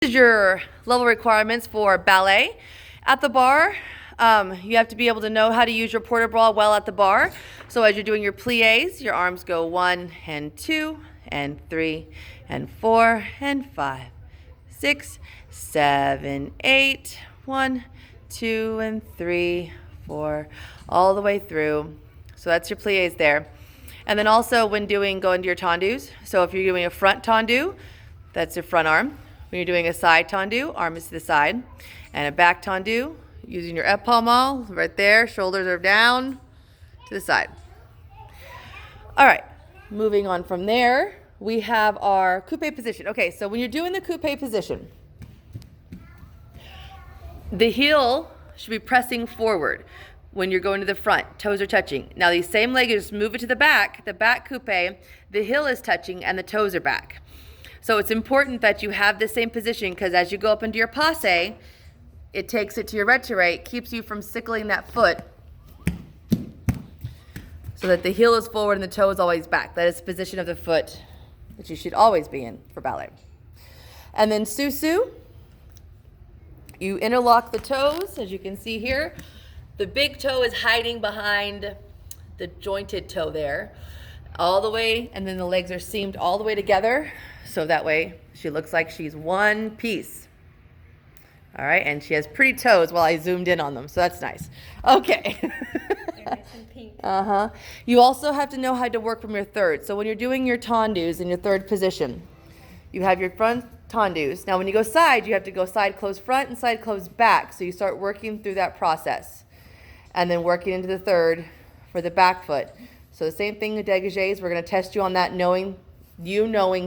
Is your level requirements for ballet. At the bar, you have to be able to know how to use your porter bra well at the bar. So as you're doing your plies, your arms go 1 and 2 and 3 and 4 and 5, 6, 7, 8, 1, 2 and 3, 4, all the way through. So that's your plies there. And then also when go into your tendus. So if you're doing a front tendu, that's your front arm. When you're doing a side tendu, arm is to the side. And a back tendu, using your epaulement right there, shoulders are down to the side. All right, moving on from there, we have our coupe position. Okay, so when you're doing the coupe position, the heel should be pressing forward when you're going to the front. Toes are touching. Now the same leg, just move it to the back coupe, the heel is touching and the toes are back. So it's important that you have the same position because as you go up into your passe, it takes it to your retirate, keeps you from sickling that foot so that the heel is forward and the toe is always back. That is the position of the foot that you should always be in for ballet. And then susu, you interlock the toes, as you can see here. The big toe is hiding behind the jointed toe there, all the way, and then the legs are seamed all the way together. So that way she looks like she's one piece. All right, and she has pretty toes while I zoomed in on them, so that's nice. Okay. They're nice and pink. You also have to know how to work from your third. So when you're doing your tendus in your third position, you have your front tendus. Now when you go side, you have to go side close front and side close back. So you start working through that process. And then working into the third for the back foot. So the same thing with dégagés. We're going to test you on that, knowing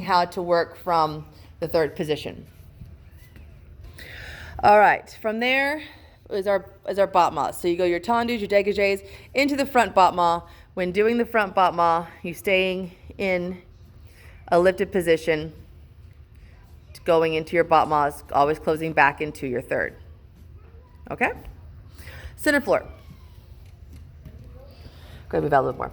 how to work from the third position. All right, from there is our battement. So you go your tendus, your dégagés, into the front battement. When doing the front battement, you're staying in a lifted position, going into your battements, always closing back into your third. Okay? Center floor. Go ahead, move out a little more.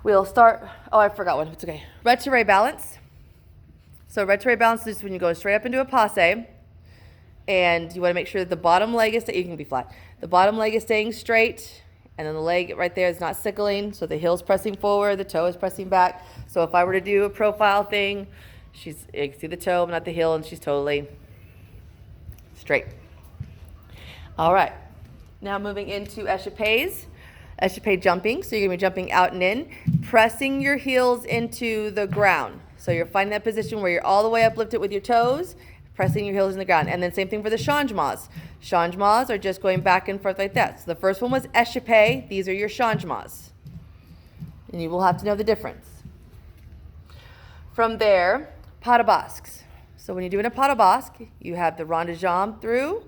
We'll start, I forgot one, it's okay. Retiré balance. So retiré balance is when you go straight up into a passe, and you want to make sure that the bottom leg is, you can be flat. The bottom leg is staying straight, and then the leg right there is not sickling, so the heel's pressing forward, the toe is pressing back. So if I were to do a profile thing, you can see the toe, but not the heel, and she's totally straight. All right, now moving into échappés. Échappé jumping, so you're going to be jumping out and in, pressing your heels into the ground. So you're finding that position where you're all the way uplifted with your toes, pressing your heels in the ground. And then same thing for the changements. Changements are just going back and forth like that. So the first one was échappé. These are your changements. And you will have to know the difference. From there, pas de basque. So when you're doing a pas de basque, you have the rond de jambe through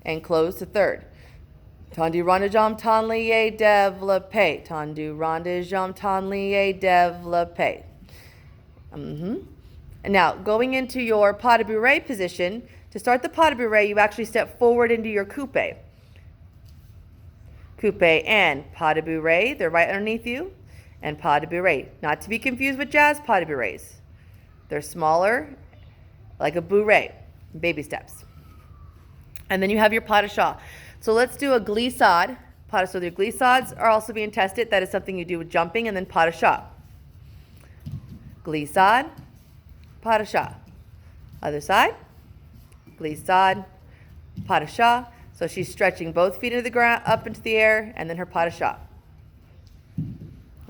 and close to third. Tendu rond de jambe, ten lié, développé. Tendu rond de jambe, ten lié, développé. And now, going into your pas de bourrée position, to start the pas de bourrée, you actually step forward into your coupe. Coupe and pas de bourrée, they're right underneath you, and pas de bourrée. Not to be confused with jazz pas de bourrées. They're smaller, like a bourrée, baby steps. And then you have your pas de chat. So let's do a glissade. So the glissades are also being tested. That is something you do with jumping, and then pas de chat. Glissade, pas de chat. Other side, glissade, pas de chat. So she's stretching both feet into the ground, up into the air, and then her pas de chat.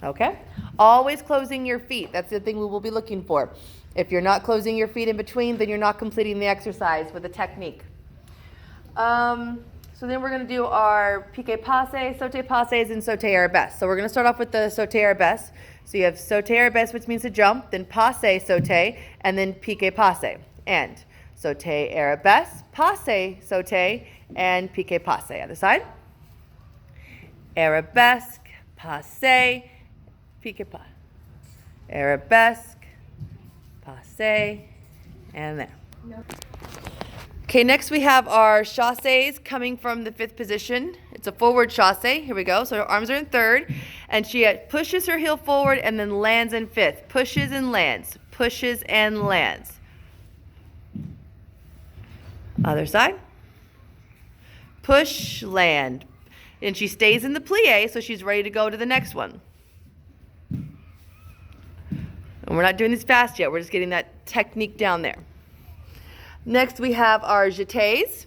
Okay? Always closing your feet. That's the thing we will be looking for. If you're not closing your feet in between, then you're not completing the exercise with the technique. So then we're going to do our piqué passe, sauté passes, and sauté arabesque. So we're going to start off with the sauté arabesque. So you have sauté arabesque, which means to jump, then passe sauté, and then piqué passe. And sauté arabesque, passe sauté, and piqué passe. Other side. Arabesque, passe, piqué passe. Arabesque, passe, and there. No. Okay, next we have our chassés coming from the fifth position. It's a forward chassé. Here we go. So her arms are in third, and she pushes her heel forward and then lands in fifth. Pushes and lands. Pushes and lands. Other side. Push, land. And she stays in the plie, so she's ready to go to the next one. And we're not doing this fast yet. We're just getting that technique down there. Next, we have our jetés.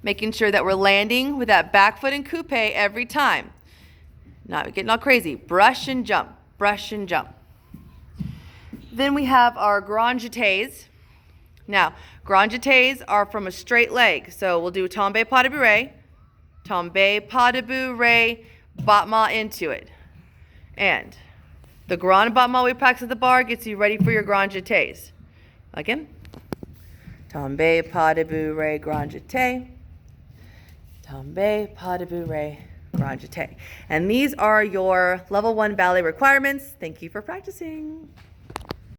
Making sure that we're landing with that back foot and coupe every time. Not getting all crazy. Brush and jump. Brush and jump. Then we have our grand jetés. Now, grand jetés are from a straight leg. So we'll do tombe pas de bourrée, battement into it. And the grand battement we practice at the bar gets you ready for your grand jetés. Again. Tombe pas de bourrée, grand jeté. Tombe pas de bourrée, grand jeté. And these are your level 1 ballet requirements. Thank you for practicing.